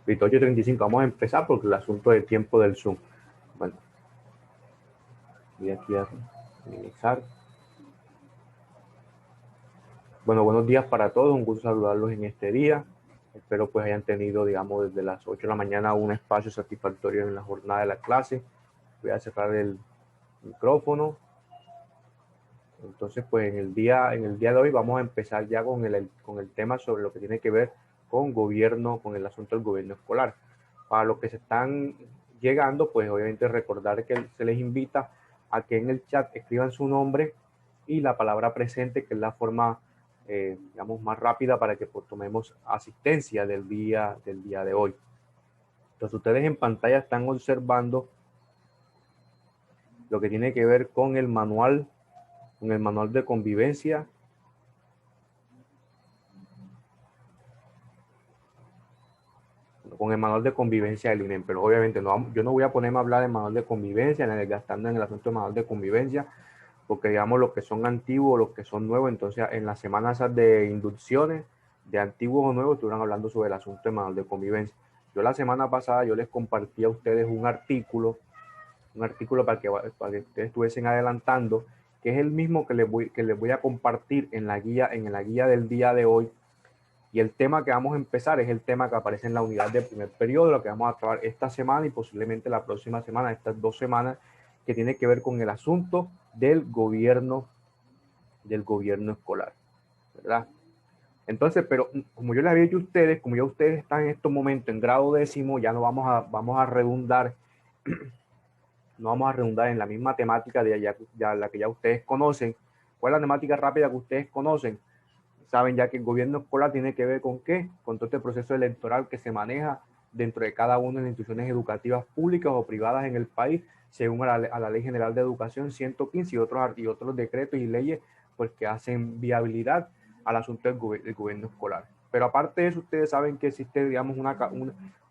Listo, 8:35. Vamos a empezar porque el asunto del tiempo del Zoom. Bueno, voy aquí a minimizar. Bueno, buenos días para todos. Un gusto saludarlos en este día. Espero pues hayan tenido, digamos, desde las 8 de la mañana un espacio satisfactorio en la jornada de la clase. Voy a cerrar el micrófono. Entonces, pues en el día de hoy vamos a empezar ya con el tema sobre lo que tiene que ver con gobierno, con el asunto del gobierno escolar. Para los que se están llegando, pues obviamente recordar que se les invita a que en el chat escriban su nombre y la palabra presente, que es la forma, digamos, más rápida para que pues, tomemos asistencia del día de hoy. Entonces, ustedes en pantalla están observando lo que tiene que ver con el manual de convivencia. Con el manual de convivencia del INEM, pero obviamente no, yo no voy a ponerme a hablar del manual de convivencia, ni gastando en el asunto del manual de convivencia, porque digamos los que son antiguos, los que son nuevos, entonces en las semanas de inducciones de antiguos o nuevos estuvieron hablando sobre el asunto del manual de convivencia. Yo la semana pasada yo les compartí a ustedes un artículo para que ustedes estuviesen adelantando, que es el mismo que les voy a compartir en la guía del día de hoy. Y el tema que vamos a empezar es el tema que aparece en la unidad de primer periodo, lo que vamos a trabajar esta semana y posiblemente la próxima semana, estas 2 semanas, que tiene que ver con el asunto del gobierno escolar, ¿verdad? Entonces, pero como yo les había dicho a ustedes, como ya ustedes están en estos momentos en grado décimo, ya no vamos a redundar, no vamos a redundar en la misma temática de la que ya ustedes conocen. ¿Cuál es la temática rápida que ustedes conocen? Saben ya que el gobierno escolar tiene que ver con qué, con todo este proceso electoral que se maneja dentro de cada una de las instituciones educativas públicas o privadas en el país, según a la Ley General de Educación 115 y otros decretos y leyes pues, que hacen viabilidad al asunto del gobierno escolar. Pero aparte de eso, ustedes saben que existe, digamos,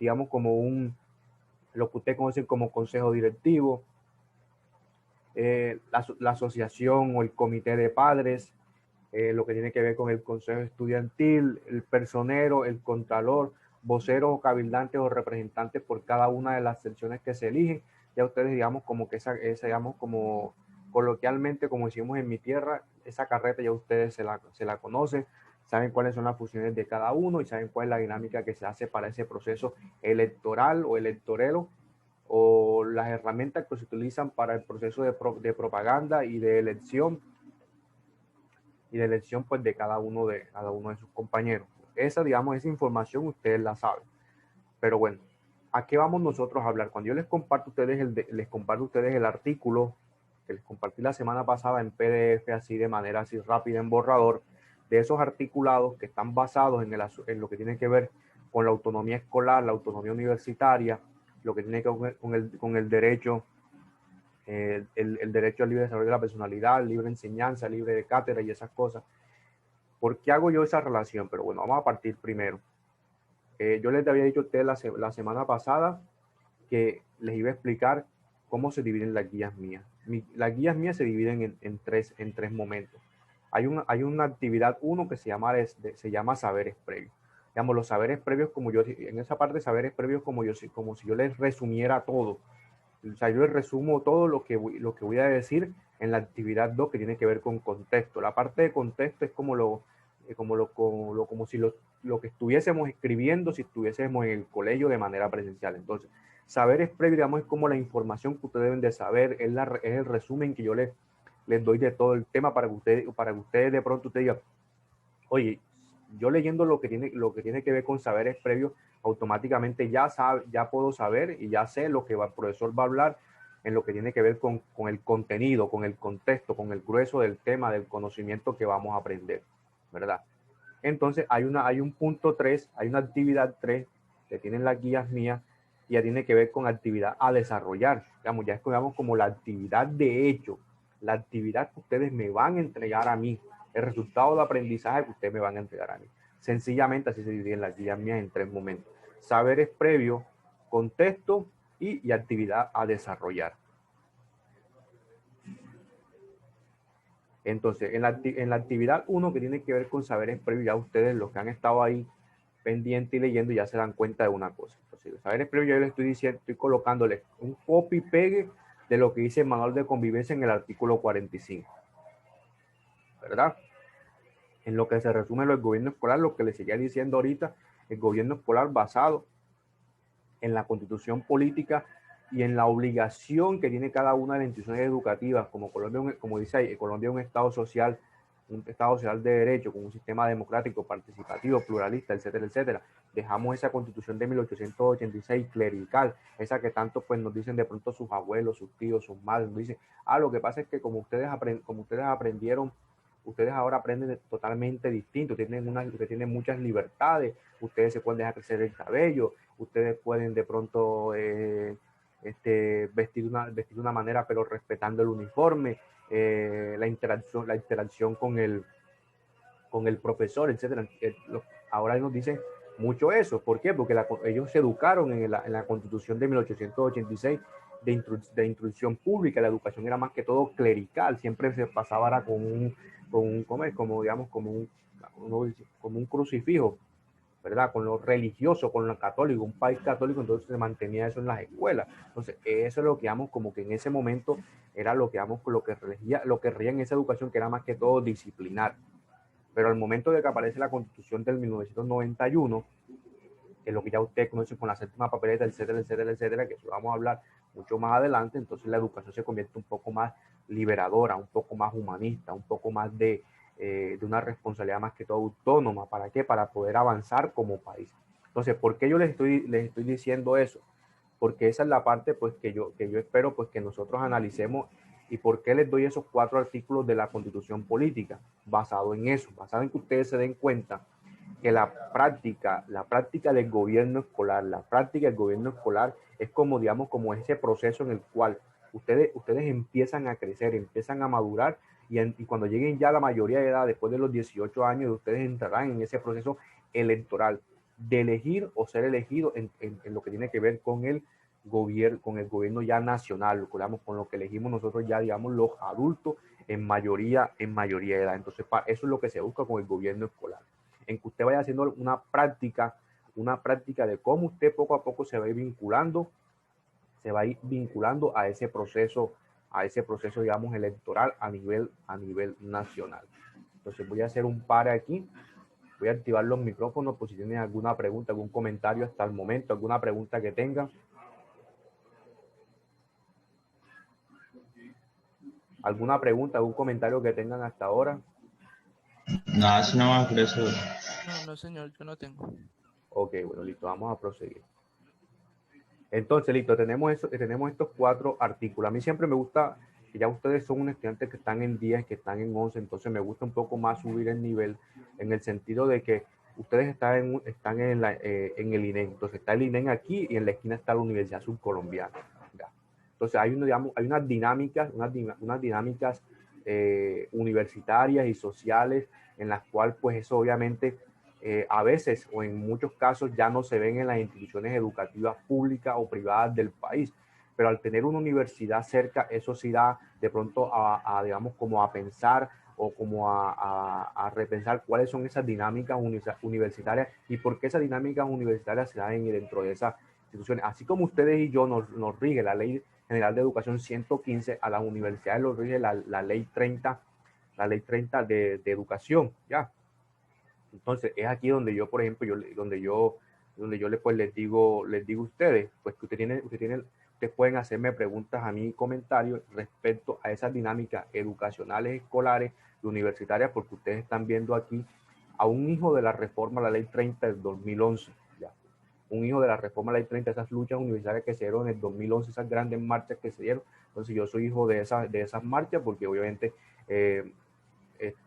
digamos como lo que ustedes conocen como consejo directivo, la asociación o el comité de padres, lo que tiene que ver con el consejo estudiantil, el personero, el contralor, voceros o cabildantes o representantes por cada una de las secciones que se eligen. Ya ustedes, digamos, como que esa digamos, como coloquialmente, como decimos en mi tierra, esa carreta ya ustedes se la conocen, saben cuáles son las funciones de cada uno y saben cuál es la dinámica que se hace para ese proceso electoral o electorero o las herramientas que se utilizan para el proceso de propaganda y de elección pues de cada uno de sus compañeros. Esa, digamos, esa información ustedes la saben. Pero bueno, ¿a qué vamos nosotros a hablar? Cuando yo les comparto a ustedes el artículo que les compartí la semana pasada en PDF, así de manera así rápida en borrador, de esos articulados que están basados en lo que tiene que ver con la autonomía escolar, la autonomía universitaria, lo que tiene que ver con el derecho el derecho al libre desarrollo de la personalidad, libre enseñanza, libre de cátedra y esas cosas. ¿Por qué hago yo esa relación? Pero bueno, vamos a partir primero. Yo les había dicho a ustedes la semana pasada que les iba a explicar cómo se dividen las guías mías. Las guías mías se dividen en tres momentos. Hay una actividad uno que se llama saberes previos. Digamos, los saberes previos, en esa parte de saberes previos, como si yo les resumiera todo. O sea, yo les resumo todo lo que voy a decir en la actividad 2 que tiene que ver con contexto. La parte de contexto es como si lo que estuviésemos escribiendo si estuviésemos en el colegio de manera presencial. Entonces, saberes previos, digamos, es como la información que ustedes deben de saber, es el resumen que yo les doy de todo el tema para que ustedes de pronto ustedes digan, oye, yo leyendo lo que tiene que ver con saberes previos, automáticamente ya puedo saber y ya sé lo que el profesor va a hablar en lo que tiene que ver con el contenido, con el contexto, con el grueso del tema, del conocimiento que vamos a aprender, ¿verdad? Entonces hay un punto 3, hay una actividad 3 que tienen las guías mías y ya tiene que ver con actividad a desarrollar. Digamos, ya es como la actividad de hecho, la actividad que ustedes me van a entregar a mí, el resultado de aprendizaje que ustedes me van a entregar a mí. Sencillamente así se dividen las guías mías en tres momentos. Saberes previos, contexto y actividad a desarrollar. Entonces, en la actividad 1 que tiene que ver con saberes previos, ya ustedes los que han estado ahí pendiente y leyendo, ya se dan cuenta de una cosa. Entonces, saberes previos, yo les estoy diciendo, estoy colocándole un copy pegue de lo que dice el manual de convivencia en el artículo 45, ¿verdad? En lo que se resume el gobierno escolar, lo que les seguía diciendo ahorita, el gobierno escolar basado en la constitución política y en la obligación que tiene cada una de las instituciones educativas, como Colombia, como dice ahí, Colombia es un estado social de derecho, con un sistema democrático, participativo, pluralista, etcétera, etcétera. Dejamos esa constitución de 1886 clerical, esa que tanto pues nos dicen de pronto sus abuelos, sus tíos, sus madres, nos dicen, lo que pasa es que como ustedes aprendieron, ustedes ahora aprenden totalmente distinto, ustedes tienen muchas libertades, ustedes se pueden dejar crecer el cabello, ustedes pueden de pronto vestir de una manera, pero respetando el uniforme, la interacción con el profesor, etcétera. Ahora nos dicen mucho eso. ¿Por qué? Porque ellos se educaron en la Constitución de 1886 de instrucción pública. La educación era más que todo clerical, siempre se pasaba como un crucifijo, ¿verdad? Con lo religioso, con lo católico, un país católico, entonces se mantenía eso en las escuelas. Entonces, eso es lo que damos como que en ese momento era lo que damos con lo que regía en esa educación, que era más que todo disciplinar. Pero al momento de que aparece la Constitución del 1991, que es lo que ya usted conoce con la séptima papeleta, etcétera, etcétera, etcétera, que eso vamos a hablar mucho más adelante, entonces la educación se convierte un poco más liberadora, un poco más humanista, un poco más de una responsabilidad más que todo autónoma. ¿Para qué? Para poder avanzar como país. Entonces, ¿por qué yo les estoy diciendo eso? Porque esa es la parte pues que yo espero pues que nosotros analicemos. ¿Y por qué les doy esos 4 artículos de la Constitución política? Basado en eso, basado en que ustedes se den cuenta que la práctica del gobierno escolar es como, digamos, como ese proceso en el cual ustedes empiezan a crecer, empiezan a madurar y cuando lleguen ya a la mayoría de edad, después de los 18 años, ustedes entrarán en ese proceso electoral de elegir o ser elegido en lo que tiene que ver con el gobierno ya nacional, con lo que elegimos nosotros ya, digamos, los adultos en mayoría de edad. Entonces, eso es lo que se busca con el gobierno escolar, en que usted vaya haciendo una práctica de cómo usted poco a poco se va a ir vinculando a ese proceso, digamos, electoral a nivel nacional. Entonces voy a hacer un par aquí, voy a activar los micrófonos por si tienen alguna pregunta, algún comentario hasta el momento, alguna pregunta que tengan. ¿Alguna pregunta, algún comentario que tengan hasta ahora? Nada, si no más por eso. No, no, señor, yo no tengo. Ok, bueno, listo, vamos a proseguir. Entonces, listo, tenemos estos 4 artículos. A mí siempre me gusta, que ya ustedes son un estudiante que están en 10, que están en 11, entonces me gusta un poco más subir el nivel en el sentido de que ustedes están en el INEN. Entonces está el INEN aquí y en la esquina está la Universidad Subcolombiana. ¿Ya? Entonces hay unas dinámicas, universitarias y sociales en las cuales pues eso obviamente a veces o en muchos casos ya no se ven en las instituciones educativas públicas o privadas del país, pero al tener una universidad cerca, eso sí da de pronto digamos, como a pensar o como a repensar cuáles son esas dinámicas universitarias y por qué esas dinámicas universitarias se dan dentro de esas instituciones. Así como ustedes y yo nos rige la Ley General de Educación 115, a las universidades los rige la Ley 30, de educación, ¿ya? Entonces, es aquí donde yo, por ejemplo, donde yo pues les digo a ustedes, pues que ustedes pueden hacerme preguntas a mí, comentarios respecto a esas dinámicas educacionales, escolares y universitarias, porque ustedes están viendo aquí a un hijo de la reforma a la Ley 30 del 2011, ya. Un hijo de la reforma a la Ley 30, esas luchas universitarias que se dieron en el 2011, esas grandes marchas que se dieron. Entonces, yo soy hijo de esas marchas, porque obviamente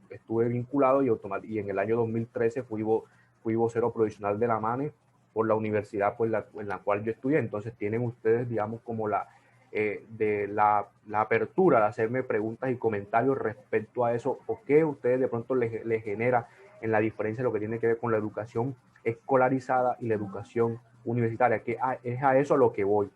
estuve vinculado y en el año 2013 fui vocero provisional de la MANE por la universidad en la cual yo estudié. Entonces tienen ustedes, digamos, como la apertura de hacerme preguntas y comentarios respecto a eso, o qué ustedes de pronto les genera en la diferencia de lo que tiene que ver con la educación escolarizada y la educación universitaria, que es a eso a lo que voy.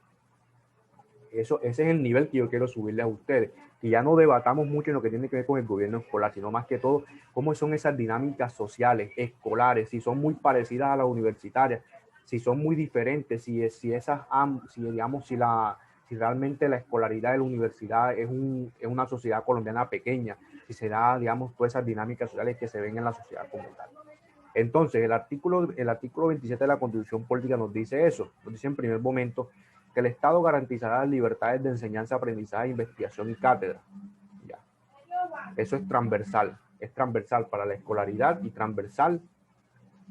ese es el nivel que yo quiero subirle a ustedes, que ya no debatamos mucho en lo que tiene que ver con el gobierno escolar, sino más que todo cómo son esas dinámicas sociales, escolares, si son muy parecidas a las universitarias, si son muy diferentes, si realmente la escolaridad de la universidad es una sociedad colombiana pequeña, si se da, digamos, todas esas dinámicas sociales que se ven en la sociedad como tal. Entonces, el artículo 27 de la Constitución Política nos dice eso, nos dice en primer momento que el Estado garantizará las libertades de enseñanza, aprendizaje, investigación y cátedra. Ya. Eso es transversal para la escolaridad y transversal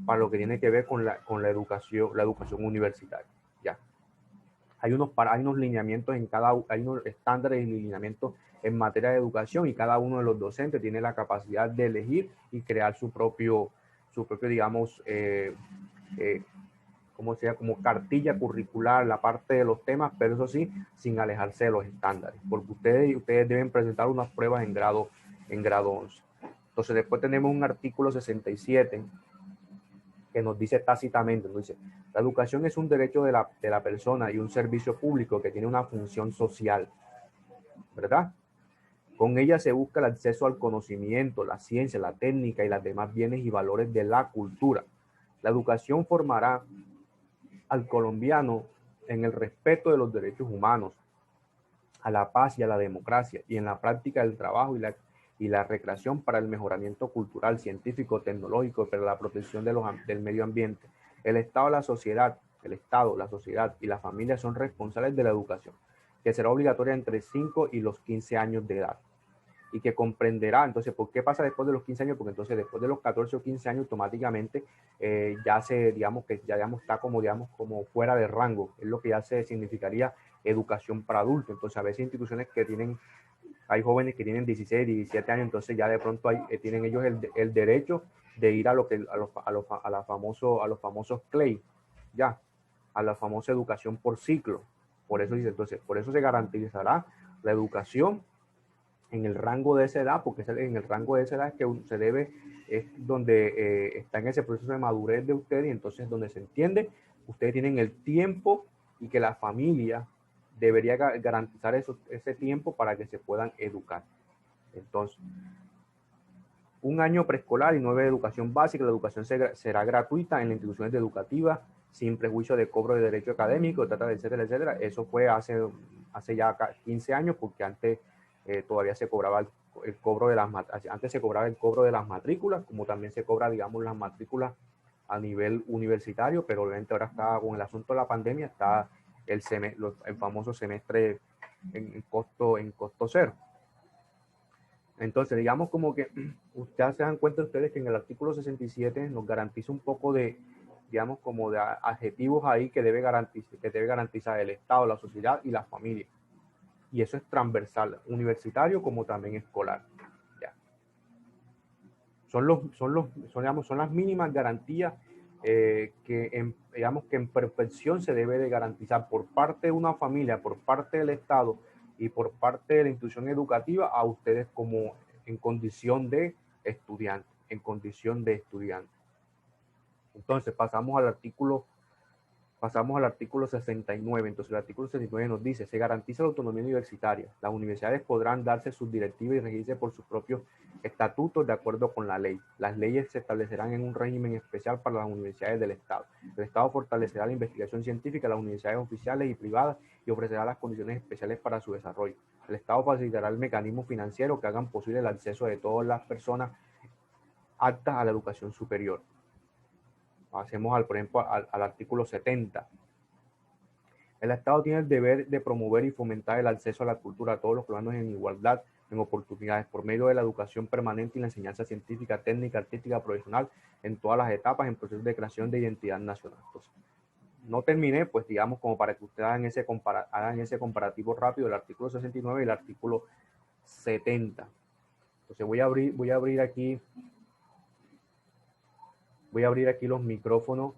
para lo que tiene que ver con la educación universitaria. Ya. Hay unos lineamientos hay unos estándares y lineamientos en materia de educación y cada uno de los docentes tiene la capacidad de elegir y crear su propio digamos, como cartilla curricular, la parte de los temas, pero eso sí, sin alejarse de los estándares, porque ustedes deben presentar unas pruebas en grado 11. Entonces, después tenemos un artículo 67 que nos dice tácitamente, nos dice, la educación es un derecho de la persona y un servicio público que tiene una función social, ¿verdad? Con ella se busca el acceso al conocimiento, la ciencia, la técnica y los demás bienes y valores de la cultura. La educación formará al colombiano en el respeto de los derechos humanos, a la paz y a la democracia, y en la práctica del trabajo y la recreación para el mejoramiento cultural, científico, tecnológico, para la protección del medio ambiente. El Estado, la sociedad y la familia son responsables de la educación, que será obligatoria entre 5 y los 15 años de edad, y que comprenderá. Entonces, ¿por qué pasa después de los 15 años? Porque entonces después de los 14 o 15 años automáticamente digamos, está como fuera de rango, es lo que ya se significaría educación para adultos. Entonces, a veces instituciones hay jóvenes que tienen 16, 17 años, entonces ya de pronto tienen ellos el derecho de ir a los famosos CLEI, ya, a la famosa educación por ciclo. Por eso dice, entonces, por eso se garantizará la educación en el rango de esa edad, porque en el rango de esa edad es que se debe, es donde está en ese proceso de madurez de ustedes, y entonces donde se entiende, ustedes tienen el tiempo y que la familia debería garantizar ese tiempo para que se puedan educar. Entonces, un año preescolar y 9 de educación básica. La educación será gratuita en las instituciones educativas, sin prejuicio de cobro de derecho académico, etcétera, etcétera. Eso fue hace ya 15 años, porque antes todavía se cobraba el cobro de antes se cobraba el cobro de las matrículas, como también se cobra, digamos, las matrículas a nivel universitario, pero obviamente ahora está con el asunto de la pandemia, está el famoso semestre en costo cero. Entonces, digamos como que ustedes se dan cuenta ustedes que en el artículo 67 nos garantiza un poco de, digamos, como de adjetivos ahí que debe garantizar el Estado, la sociedad y la familia. Y eso es transversal, universitario como también escolar. Ya. Son las mínimas garantías digamos que en perfección se debe de garantizar por parte de una familia, por parte del Estado y por parte de la institución educativa a ustedes como en condición de estudiante, Entonces pasamos al artículo 69. Entonces el artículo 69 nos dice, se garantiza la autonomía universitaria. Las universidades podrán darse sus directivas y regirse por sus propios estatutos de acuerdo con la ley. Las leyes se establecerán en un régimen especial para las universidades del Estado. El Estado fortalecerá la investigación científica de las universidades oficiales y privadas y ofrecerá las condiciones especiales para su desarrollo. El Estado facilitará el mecanismo financiero que hagan posible el acceso de todas las personas aptas a la educación superior. Hacemos, por ejemplo, al artículo 70. El Estado tiene el deber de promover y fomentar el acceso a la cultura a todos los ciudadanos en igualdad, en oportunidades, por medio de la educación permanente y la enseñanza científica, técnica, artística, profesional, en todas las etapas, en procesos de creación de identidad nacional. Entonces, no terminé, pues digamos, como para que ustedes hagan ese comparativo rápido del artículo 69 y el artículo 70. Entonces voy a abrir aquí los micrófonos,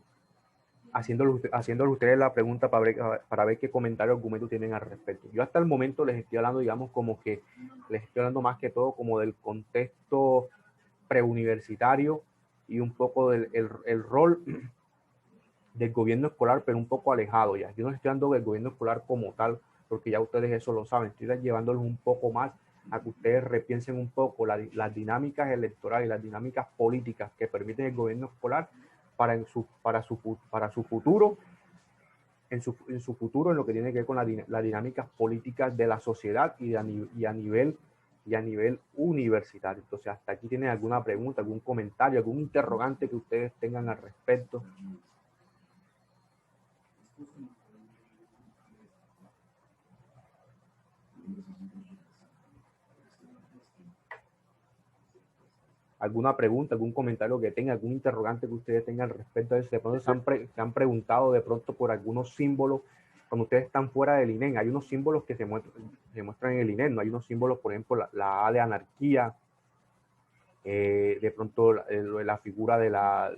haciéndole ustedes la pregunta para ver qué comentario o argumento tienen al respecto. Yo hasta el momento les estoy hablando, digamos, como que les estoy hablando más que todo como del contexto preuniversitario y un poco del el rol del gobierno escolar, pero un poco alejado ya. Yo no estoy hablando del gobierno escolar como tal, porque ya ustedes eso lo saben. Estoy llevándolos un poco más a que ustedes repiensen un poco las dinámicas electorales y las dinámicas políticas que permiten el gobierno escolar para su futuro, en su futuro, en lo que tiene que ver con las dinámicas políticas de la sociedad y a nivel universitario. Entonces, hasta aquí tienen alguna pregunta, algún comentario, algún interrogante que ustedes tengan al respecto. Alguna pregunta, algún comentario que tenga, algún interrogante que ustedes tengan al respecto de eso. De pronto se han preguntado de pronto por algunos símbolos cuando ustedes están fuera del INEM. Hay unos símbolos que se muestran en el INEM, ¿no? Hay unos símbolos, por ejemplo, la A de anarquía, de pronto la figura de la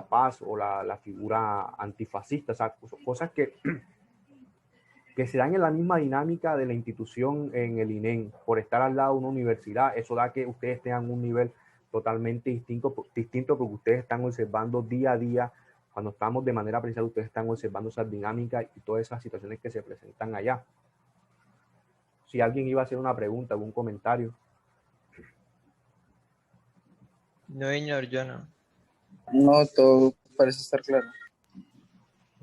paz, o la figura antifascista, o sea, cosas que se dan en la misma dinámica de la institución en el INEM, por estar al lado de una universidad. Eso da que ustedes tengan un nivel totalmente distinto porque ustedes están observando día a día. Cuando estamos de manera presencial, ustedes están observando esas dinámicas y todas esas situaciones que se presentan allá. Si alguien iba a hacer una pregunta, algún comentario. No, señor, yo no. No, todo parece estar claro.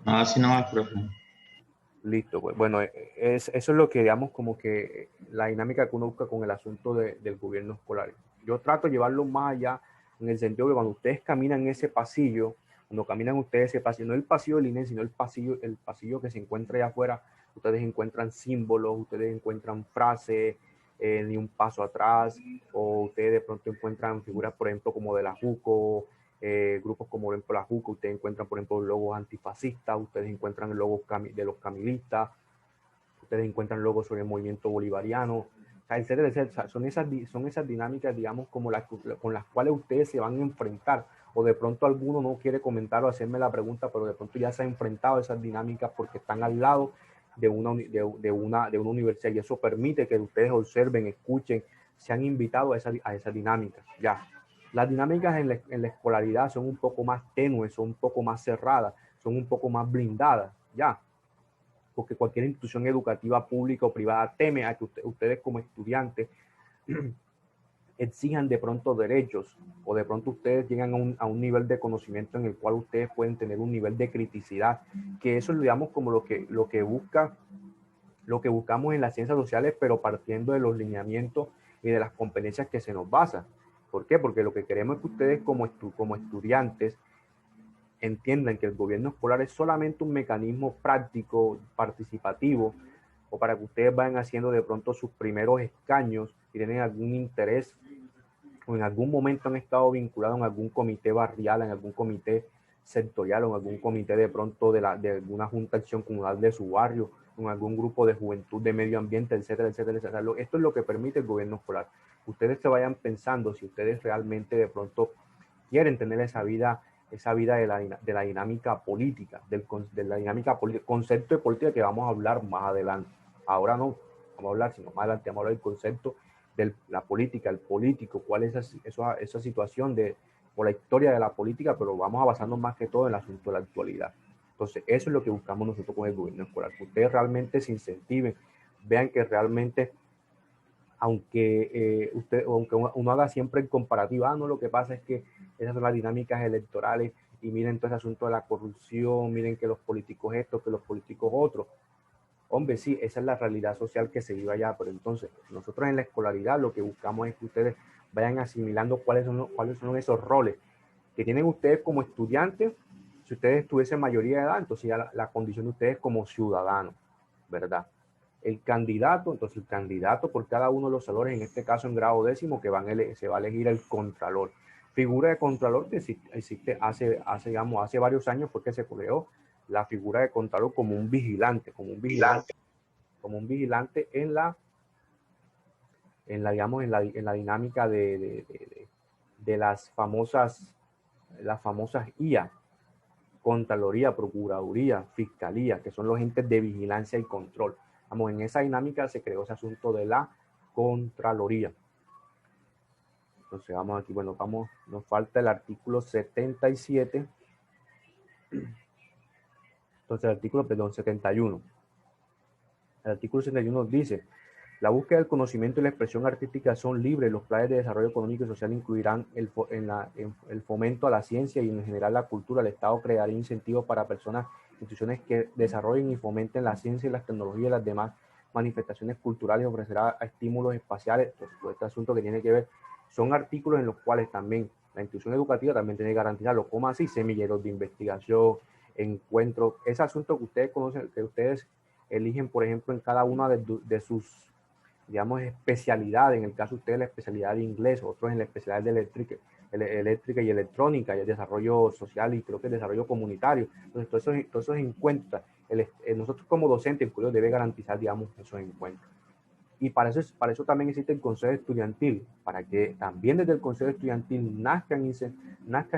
No, así no más, profe. Listo, pues bueno, eso es lo que digamos como que la dinámica que uno busca con el asunto del gobierno escolar. Yo trato de llevarlo más allá en el sentido que cuando ustedes caminan ese pasillo, cuando caminan ustedes ese pasillo, no el pasillo del INE, sino el pasillo que se encuentra allá afuera, ustedes encuentran símbolos, ustedes encuentran frases, ni un paso atrás, o ustedes de pronto encuentran figuras, por ejemplo, como de la JUCO, grupos como por ejemplo la JUCO, ustedes encuentran por ejemplo logos antifascistas, ustedes encuentran logos de los camilistas, ustedes encuentran logos sobre el movimiento bolivariano, o sea, etcétera, etcétera. Son esas dinámicas, digamos, como con las cuales ustedes se van a enfrentar, o de pronto alguno no quiere comentar o hacerme la pregunta, pero de pronto ya se ha enfrentado a esas dinámicas porque están al lado de una universidad, y eso permite que ustedes observen, escuchen, se han invitado a esa dinámica. Ya. Las dinámicas en la escolaridad son un poco más tenues, son un poco más cerradas, son un poco más blindadas, ya. Porque cualquier institución educativa pública o privada teme a que ustedes como estudiantes exijan de pronto derechos, o de pronto ustedes llegan a un nivel de conocimiento en el cual ustedes pueden tener un nivel de criticidad, que eso es, digamos, como lo que buscamos en las ciencias sociales, pero partiendo de los lineamientos y de las competencias que se nos basan. ¿Por qué? Porque lo que queremos es que ustedes como estudiantes entiendan que el gobierno escolar es solamente un mecanismo práctico, participativo, o para que ustedes vayan haciendo de pronto sus primeros escaños y tienen algún interés, o en algún momento han estado vinculados en algún comité barrial, en algún comité sectorial, o en algún comité de pronto de alguna junta de acción comunal de su barrio, en algún grupo de juventud de medio ambiente, etcétera, etcétera, etcétera. Esto es lo que permite el gobierno escolar. Ustedes se vayan pensando si ustedes realmente de pronto quieren tener esa vida de la dinámica política, de la dinámica política, concepto de política que vamos a hablar más adelante. Ahora no vamos a hablar, sino más adelante vamos a hablar del concepto de la política, el político, cuál es esa situación o la historia de la política, pero vamos a basarnos más que todo en el asunto de la actualidad. Entonces, eso es lo que buscamos nosotros con el gobierno escolar, que ustedes realmente se incentiven, vean que realmente, aunque uno haga siempre en comparativa, no, lo que pasa es que esas son las dinámicas electorales, y miren todo ese asunto de la corrupción, miren que los políticos estos, que los políticos otros. Hombre, sí, esa es la realidad social que se vive allá, pero entonces nosotros en la escolaridad lo que buscamos es que ustedes vayan asimilando cuáles son esos roles que tienen ustedes como estudiantes. Si ustedes tuviesen mayoría de edad, entonces ya la condición de ustedes como ciudadanos, ¿verdad? El candidato, entonces el candidato por cada uno de los salones, en este caso en grado décimo, que se va a elegir el contralor. Figura de contralor que existe hace varios años, porque se creó la figura de contralor como un vigilante en la dinámica de las famosas IA, Contraloría, Procuraduría, Fiscalía, que son los entes de vigilancia y control. Vamos, en esa dinámica se creó ese asunto de la Contraloría. Entonces vamos aquí, bueno, nos falta el artículo 77. Entonces el artículo, 71. El artículo 61 dice: la búsqueda del conocimiento y la expresión artística son libres. Los planes de desarrollo económico y social incluirán el fomento a la ciencia y en general la cultura. El Estado creará incentivos para personas, instituciones que desarrollen y fomenten la ciencia y las tecnologías y las demás manifestaciones culturales. Ofrecerá estímulos espaciales. Todo este asunto que tiene que ver, son artículos en los cuales también la institución educativa también tiene que garantizarlo, como así semilleros de investigación, encuentros, ese asunto que ustedes conocen, que ustedes eligen, por ejemplo, en cada una de sus, digamos, especialidades. En el caso de ustedes, la especialidad de inglés, otros en la especialidad de eléctrica y electrónica, y el desarrollo social y creo que el desarrollo comunitario. Entonces, todos esos encuentros, nosotros como docentes, el colegio debe garantizar, digamos, esos encuentros. Y para eso también existe el Consejo Estudiantil, para que también desde el Consejo Estudiantil nazcan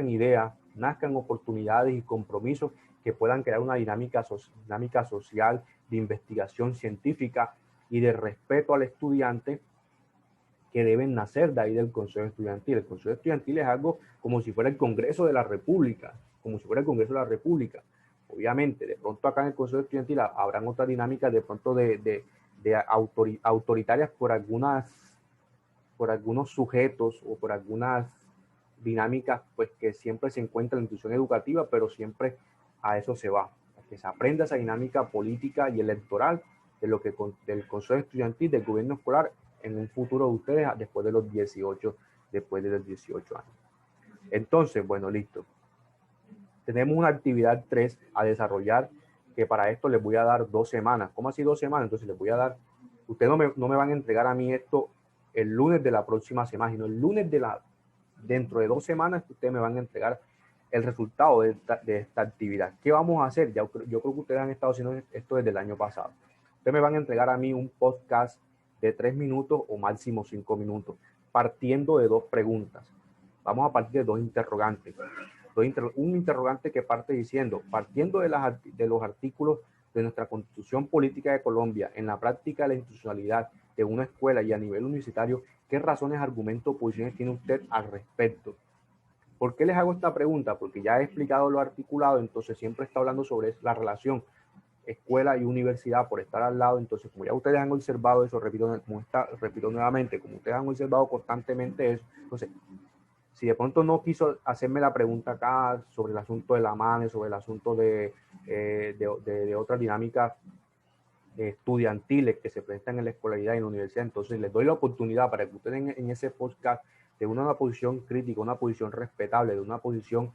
ideas, nazcan oportunidades y compromisos que puedan crear una dinámica social de investigación científica y de respeto al estudiante, que deben nacer de ahí del Consejo Estudiantil. El Consejo Estudiantil es algo como si fuera el Congreso de la República, como si fuera el Congreso de la República. Obviamente, de pronto acá en el Consejo Estudiantil habrán otras dinámicas de pronto autoritarias por algunos sujetos o por algunas dinámicas pues que siempre se encuentra en la institución educativa, pero siempre a eso se va, a que se aprenda esa dinámica política y electoral de lo que del Consejo Estudiantil, del gobierno escolar en un futuro de ustedes después de los 18 años. Entonces, bueno, listo. Tenemos una actividad 3 a desarrollar, que para esto les voy a dar 2 semanas. ¿Cómo así 2 semanas? Entonces les voy a dar, ustedes no me van a entregar a mí esto el lunes de la próxima semana, sino el lunes dentro de 2 semanas ustedes me van a entregar el resultado de esta actividad. ¿Qué vamos a hacer? Yo creo que ustedes han estado haciendo esto desde el año pasado. Ustedes me van a entregar a mí un podcast de 3 minutos o máximo 5 minutos, partiendo de 2 preguntas. Vamos a partir de 2 interrogantes. Un interrogante que parte diciendo: partiendo de los artículos de nuestra Constitución Política de Colombia, en la práctica de la institucionalidad de una escuela y a nivel universitario, ¿qué razones, argumentos o posiciones tiene usted al respecto? ¿Por qué les hago esta pregunta? Porque ya he explicado lo articulado, entonces siempre está hablando sobre la relación escuela y universidad por estar al lado. Entonces, como ya ustedes han observado eso, repito nuevamente, como ustedes han observado constantemente eso, entonces, si de pronto no quiso hacerme la pregunta acá sobre el asunto de la MANE, sobre el asunto de otras dinámicas estudiantiles que se presentan en la escolaridad y en la universidad, entonces les doy la oportunidad para que ustedes en ese podcast de una posición crítica, una posición respetable, de una posición,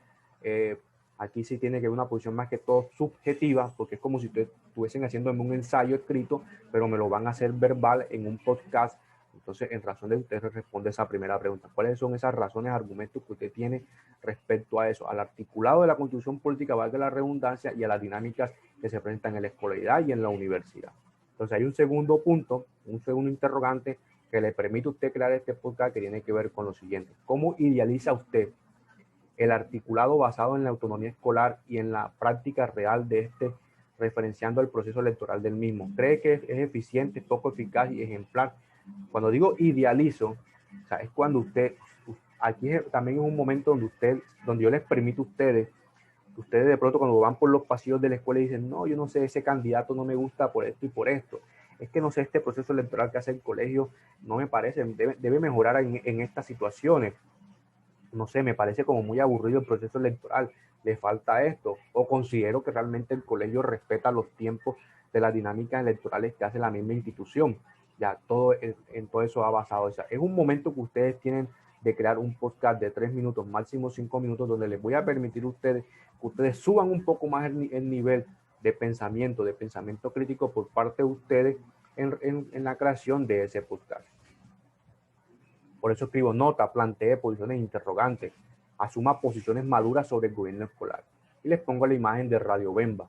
aquí sí tiene que haber una posición más que todo subjetiva, porque es como si ustedes estuviesen haciendo un ensayo escrito, pero me lo van a hacer verbal en un podcast. Entonces, en razón de usted responde esa primera pregunta. ¿Cuáles son esas razones, argumentos que usted tiene respecto a eso? Al articulado de la Constitución Política, valga la redundancia, y a las dinámicas que se presentan en la escolaridad y en la universidad. Entonces, hay un segundo punto, un segundo interrogante que le permite a usted crear este podcast, que tiene que ver con lo siguiente: ¿cómo idealiza usted el articulado basado en la autonomía escolar y en la práctica real de este, referenciando el proceso electoral del mismo? ¿Cree que es eficiente, poco eficaz y ejemplar? Cuando digo idealizo, o sea, es cuando aquí también es un momento donde yo les permito a ustedes de pronto cuando van por los pasillos de la escuela y dicen: no, yo no sé, ese candidato no me gusta por esto y por esto. Es que no sé, este proceso electoral que hace el colegio no me parece, debe mejorar en estas situaciones. No sé, me parece como muy aburrido el proceso electoral, le falta esto, o considero que realmente el colegio respeta los tiempos de las dinámicas electorales que hace la misma institución. Ya todo en todo eso ha basado. O sea, es un momento que ustedes tienen de crear un podcast de 3 minutos, máximo 5 minutos, donde les voy a permitir a ustedes que ustedes suban un poco más el nivel de pensamiento crítico por parte de ustedes en la creación de ese podcast. Por eso escribo: nota, plantee posiciones interrogantes, asuma posiciones maduras sobre el gobierno escolar. Y les pongo la imagen de Radio Bemba.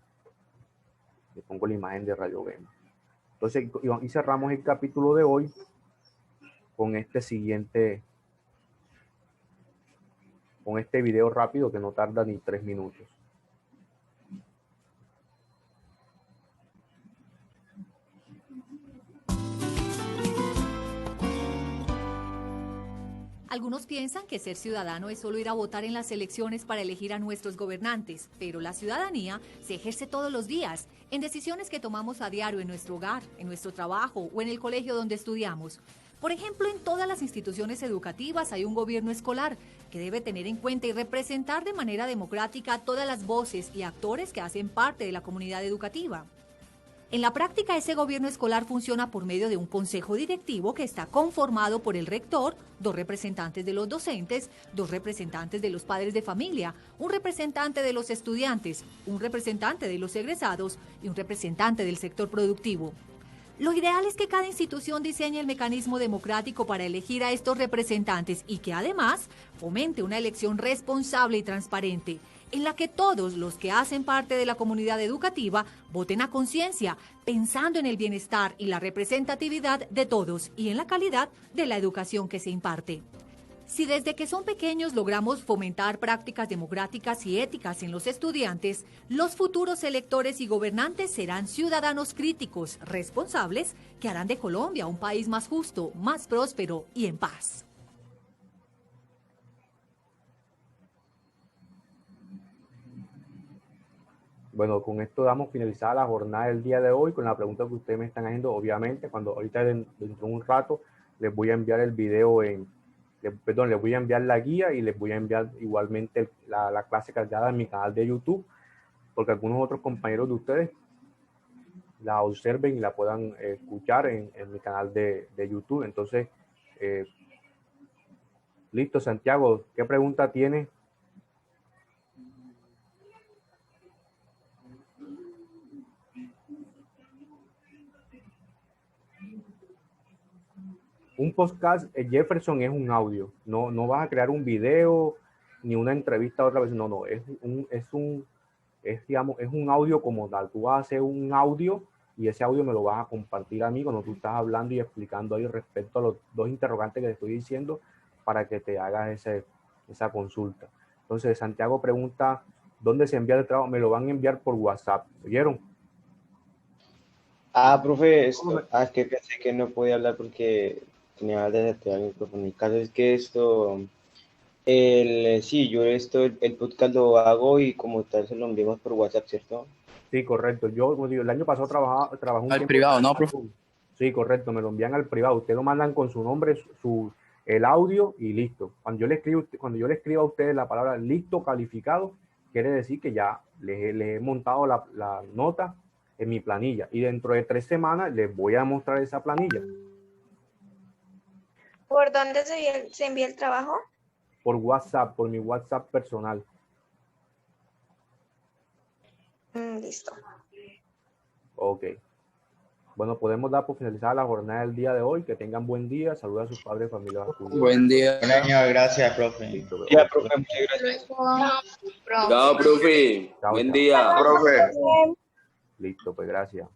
Entonces, y cerramos el capítulo de hoy con con este video rápido que no tarda ni 3 minutos. Algunos piensan que ser ciudadano es solo ir a votar en las elecciones para elegir a nuestros gobernantes, pero la ciudadanía se ejerce todos los días, en decisiones que tomamos a diario en nuestro hogar, en nuestro trabajo o en el colegio donde estudiamos. Por ejemplo, en todas las instituciones educativas hay un gobierno escolar que debe tener en cuenta y representar de manera democrática a todas las voces y actores que hacen parte de la comunidad educativa. En la práctica, ese gobierno escolar funciona por medio de un consejo directivo que está conformado por el rector, 2 representantes de los docentes, 2 representantes de los padres de familia, un representante de los estudiantes, un representante de los egresados y un representante del sector productivo. Lo ideal es que cada institución diseñe el mecanismo democrático para elegir a estos representantes y que además fomente una elección responsable y transparente, en la que todos los que hacen parte de la comunidad educativa voten a conciencia, pensando en el bienestar y la representatividad de todos y en la calidad de la educación que se imparte. Si desde que son pequeños logramos fomentar prácticas democráticas y éticas en los estudiantes, los futuros electores y gobernantes serán ciudadanos críticos, responsables, que harán de Colombia un país más justo, más próspero y en paz. Bueno, con esto damos finalizada la jornada del día de hoy con la pregunta que ustedes me están haciendo. Obviamente, ahorita dentro de un rato les voy a enviar el video les voy a enviar la guía y les voy a enviar igualmente la clase cargada en mi canal de YouTube, porque algunos otros compañeros de ustedes la observen y la puedan escuchar en mi canal de YouTube. Entonces, listo, Santiago, ¿qué pregunta tienes? Un podcast, Jefferson, es un audio. No vas a crear un video ni una entrevista a otra vez. No, es un audio como tal. Tú vas a hacer un audio y ese audio me lo vas a compartir a mí cuando tú estás hablando y explicando ahí respecto a los 2 interrogantes que te estoy diciendo para que te hagas esa consulta. Entonces, Santiago pregunta, ¿dónde se envía el trabajo? Me lo van a enviar por WhatsApp. ¿Oyeron? Profe, es que pensé que no podía hablar porque tenía desactivado el micrófono. El caso es que el podcast lo hago y como tal se lo enviamos por WhatsApp, ¿cierto? Sí, correcto. Yo, como digo, el año pasado trabajé un Al tiempo privado, ¿no, profe? Sí, correcto, me lo envían al privado. Ustedes lo mandan con su nombre, el audio y listo. Cuando yo le escribo a ustedes la palabra listo calificado, quiere decir que ya les he montado la nota en mi planilla y dentro de 3 semanas les voy a mostrar esa planilla. ¿Por dónde se envía el trabajo? Por WhatsApp, por mi WhatsApp personal. Listo. Ok. Bueno, podemos dar por finalizada la jornada del día de hoy. Que tengan buen día. Saluda a sus padres, familia. Buen día. Buen año, gracias, profe. Listo, Ya, profe, muchas gracias. Chao, profe. Chao, Buen chao. día. Profe. Listo, pues gracias.